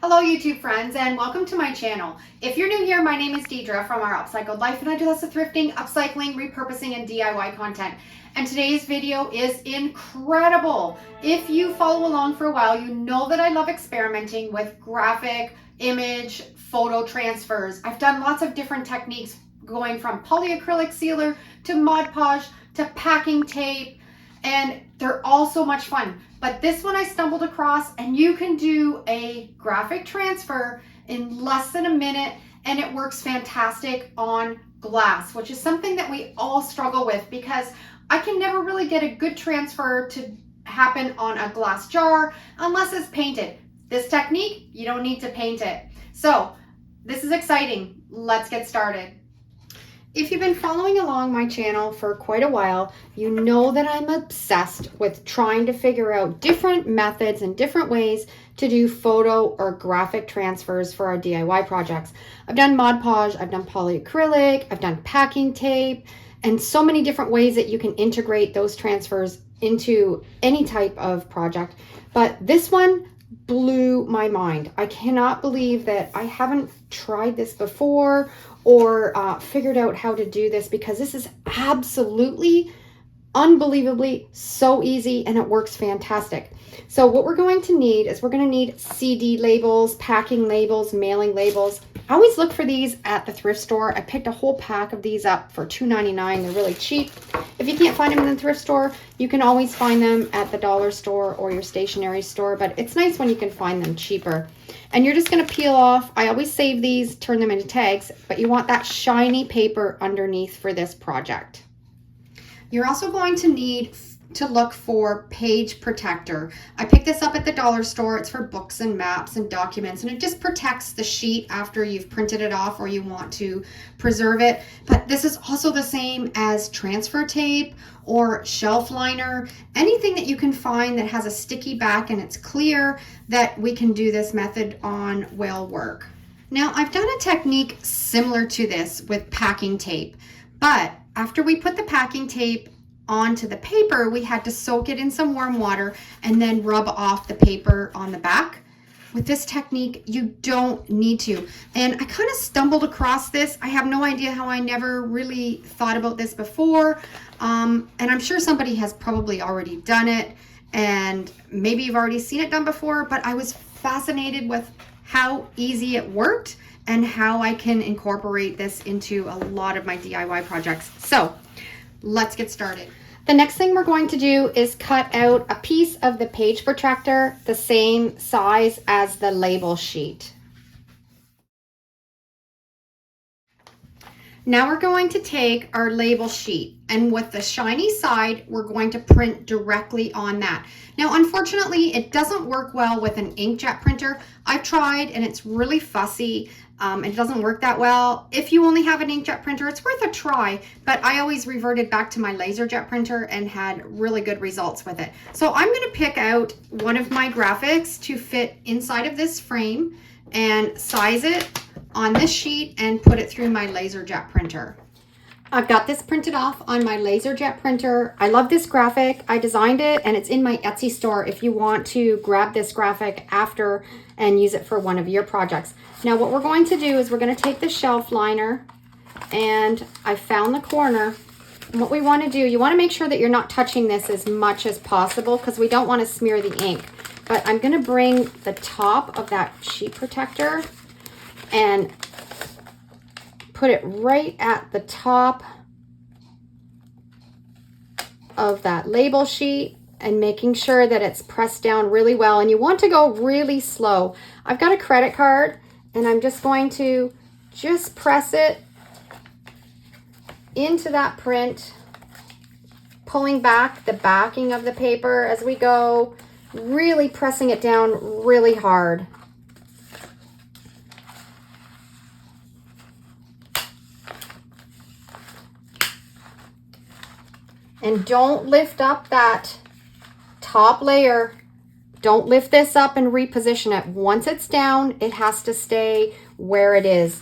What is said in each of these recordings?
Hello YouTube friends and welcome to my channel. If you're new here, my name is Deidre from our Upcycled Life and I do lots of thrifting, upcycling, repurposing, and DIY content. And today's video is incredible. If you follow along for a while, you know that I love experimenting with graphic, image, photo transfers. I've done lots of different techniques going from polyacrylic sealer to Mod Podge to packing tape, and they're all so much fun. But this one I stumbled across, and you can do a graphic transfer in less than a minute, and it works fantastic on glass, which is something that we all struggle with because I can never really get a good transfer to happen on a glass jar unless it's painted. This technique, you don't need to paint it. So this is exciting. Let's get started. If you've been following along my channel for quite a while, you know that I'm obsessed with trying to figure out different methods and different ways to do photo or graphic transfers for our DIY projects. I've done Mod Podge, I've done polyacrylic, I've done packing tape, and so many different ways that you can integrate those transfers into any type of project. But this one blew my mind. I cannot believe that I haven't tried this before or figured out how to do this, because this is absolutely unbelievably so easy and it works fantastic. So what we're going to need is we're going to need CD labels, packing labels, mailing labels. I always look for these at the thrift store. I picked a whole pack of these up for $2.99. They're really cheap. If you can't find them in the thrift store, you can always find them at the dollar store or your stationery store, but it's nice when you can find them cheaper. And you're just going to peel off. I always save these, turn them into tags, but you want that shiny paper underneath for this project. You're also going to need to look for page protector. I picked this up at the dollar store. It's for books and maps and documents, and it just protects the sheet after you've printed it off or you want to preserve it. But this is also the same as transfer tape or shelf liner. Anything that you can find that has a sticky back and it's clear that we can do this method on will work. Now, I've done a technique similar to this with packing tape, but after we put the packing tape onto the paper, we had to soak it in some warm water and then rub off the paper on the back. With this technique, you don't need to. And I kind of stumbled across this. I have no idea how I never really thought about this before. And I'm sure somebody has probably already done it, and maybe you've already seen it done before, but I was fascinated with how easy it worked and how I can incorporate this into a lot of my DIY projects. So let's get started. The next thing we're going to do is cut out a piece of the page protractor the same size as the label sheet. Now we're going to take our label sheet, and with the shiny side, we're going to print directly on that. Now, unfortunately, it doesn't work well with an inkjet printer. I've tried and it's really fussy. It doesn't work that well. If you only have an inkjet printer, it's worth a try, but I always reverted back to my laserjet printer and had really good results with it. So I'm going to pick out one of my graphics to fit inside of this frame and size it on this sheet and put it through my laserjet printer. I've got this printed off on my laserjet printer. I love this graphic. I designed it and it's in my Etsy store if you want to grab this graphic after and use it for one of your projects. Now what we're going to do is we're going to take the shelf liner, and I found the corner. And what we want to do, you want to make sure that you're not touching this as much as possible because we don't want to smear the ink. But I'm going to bring the top of that sheet protector and put it right at the top of that label sheet, and making sure that it's pressed down really well. And you want to go really slow. I've got a credit card and I'm just going to just press it into that print, pulling back the backing of the paper as we go, really pressing it down really hard. And don't lift up that top layer. Don't lift this up and reposition it. Once it's down, it has to stay where it is.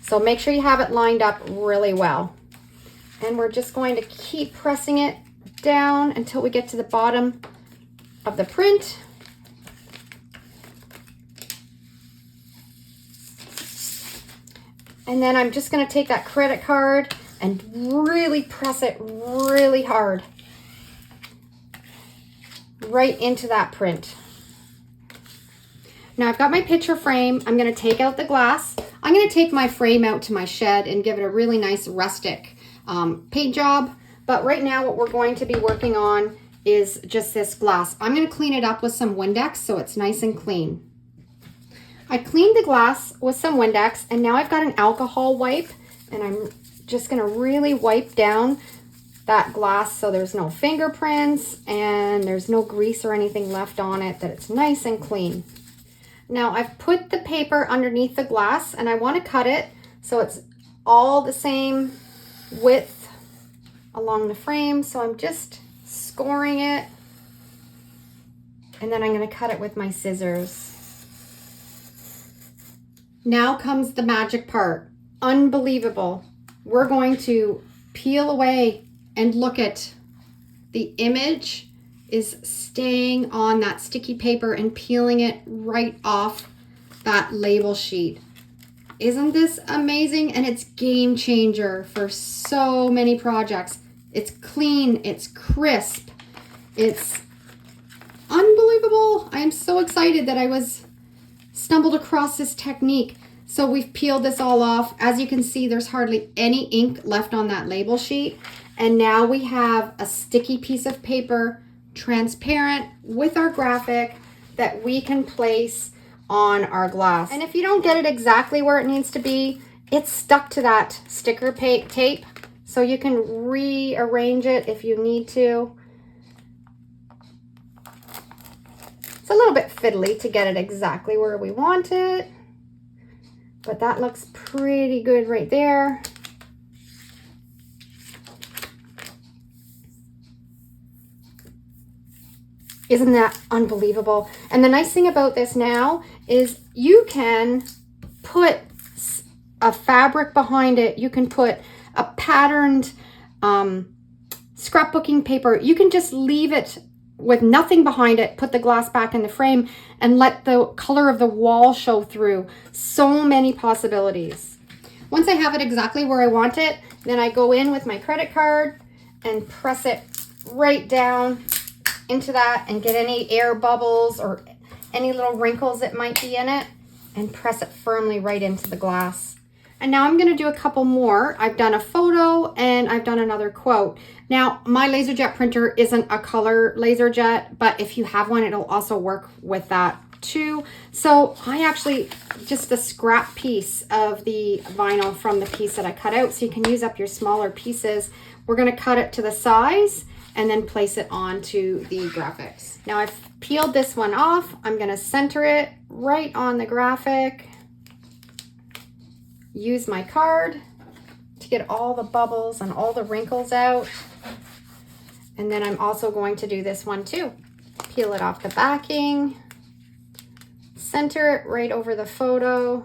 So make sure you have it lined up really well. And we're just going to keep pressing it down until we get to the bottom of the print. And then I'm just gonna take that credit card and really press it really hard right into that print. Now I've got my picture frame. I'm gonna take out the glass. I'm gonna take my frame out to my shed and give it a really nice rustic paint job. But right now what we're going to be working on is just this glass. I'm gonna clean it up with some Windex so it's nice and clean. I cleaned the glass with some Windex, and now I've got an alcohol wipe, and I'm just gonna really wipe down that glass so there's no fingerprints and there's no grease or anything left on it, that it's nice and clean. Now I've put the paper underneath the glass, and I want to cut it so it's all the same width along the frame. So I'm just scoring it, and then I'm going to cut it with my scissors. Now comes the magic part. Unbelievable. We're going to peel away and look at the image is staying on that sticky paper and peeling it right off that label sheet. Isn't this amazing? And it's game changer for so many projects. It's clean, it's crisp, it's unbelievable. I am so excited that I stumbled across this technique. So we've peeled this all off. As you can see, there's hardly any ink left on that label sheet. And now we have a sticky piece of paper, transparent, with our graphic that we can place on our glass. And if you don't get it exactly where it needs to be, it's stuck to that sticker tape, so you can rearrange it if you need to. It's a little bit fiddly to get it exactly where we want it, but that looks pretty good right there. Isn't that unbelievable? And the nice thing about this now is you can put a fabric behind it. You can put a patterned scrapbooking paper. You can just leave it with nothing behind it, put the glass back in the frame, and let the color of the wall show through. So many possibilities. Once I have it exactly where I want it, then I go in with my credit card and press it right down into that and get any air bubbles or any little wrinkles that might be in it, and press it firmly right into the glass. And now I'm going to do a couple more. I've done a photo and I've done another quote. Now my LaserJet printer isn't a color LaserJet, but if you have one, it'll also work with that too. So I actually just a scrap piece of the vinyl from the piece that I cut out, so you can use up your smaller pieces. We're going to cut it to the size and then place it onto the graphics. Now I've peeled this one off. I'm gonna center it right on the graphic. Use my card to get all the bubbles and all the wrinkles out. And then I'm also going to do this one too. Peel it off the backing, center it right over the photo,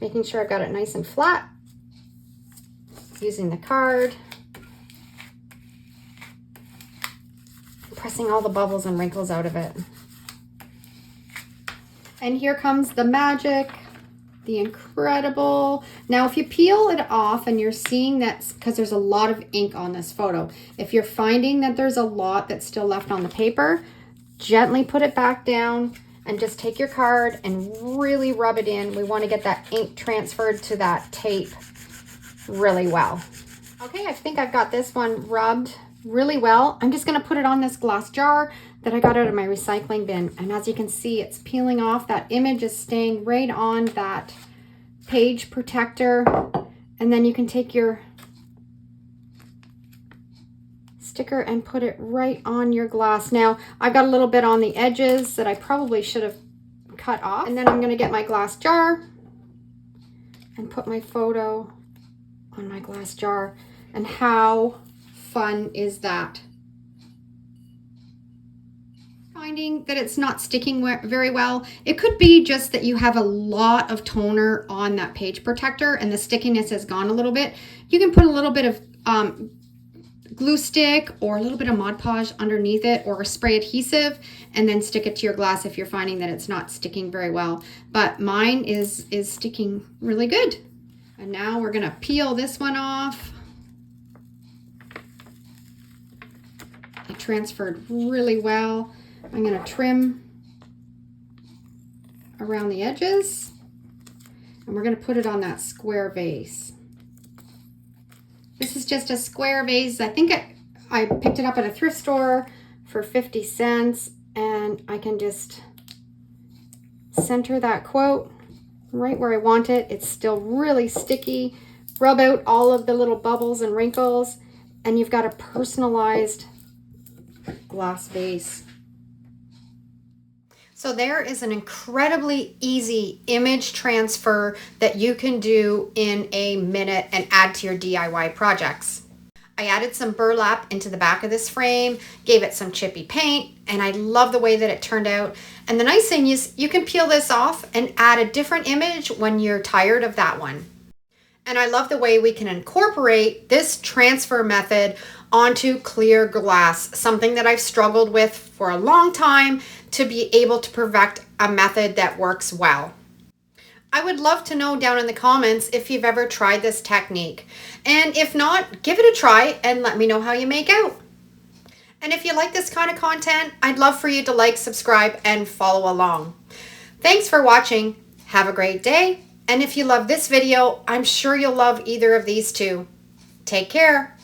making sure I've got it nice and flat, using the card, pressing all the bubbles and wrinkles out of it. And here comes the magic, the incredible. Now, if you peel it off and you're seeing that, because there's a lot of ink on this photo, if you're finding that there's a lot that's still left on the paper, gently put it back down and just take your card and really rub it in. We want to get that ink transferred to that tape really well. Okay, I think I've got this one rubbed really well. I'm just going to put it on this glass jar that I got out of my recycling bin, and as you can see, it's peeling off. That image is staying right on that page protector, and then you can take your sticker and put it right on your glass. Now I've got a little bit on the edges that I probably should have cut off, and then I'm going to get my glass jar and put my photo on my glass jar. And how fun is that? Finding that it's not sticking very well. It could be just that you have a lot of toner on that page protector and the stickiness has gone a little bit. You can put a little bit of glue stick or a little bit of Mod Podge underneath it, or spray adhesive, and then stick it to your glass if you're finding that it's not sticking very well. But mine is sticking really good. And now we're gonna peel this one off. It transferred really well. I'm gonna trim around the edges, and we're gonna put it on that square vase. This is just a square vase. I think I picked it up at a thrift store for 50 cents, and I can just center that quote right where I want it. It's still really sticky. Rub out all of the little bubbles and wrinkles, and you've got a personalized glass vase. So there is an incredibly easy image transfer that you can do in a minute and add to your DIY projects. I added some burlap into the back of this frame, gave it some chippy paint, and I love the way that it turned out. And the nice thing is you can peel this off and add a different image when you're tired of that one. And I love the way we can incorporate this transfer method onto clear glass, something that I've struggled with for a long time, to be able to perfect a method that works well. I would love to know down in the comments if you've ever tried this technique. And if not, give it a try and let me know how you make out. And if you like this kind of content, I'd love for you to like, subscribe, and follow along. Thanks for watching. Have a great day. And if you love this video, I'm sure you'll love either of these two. Take care.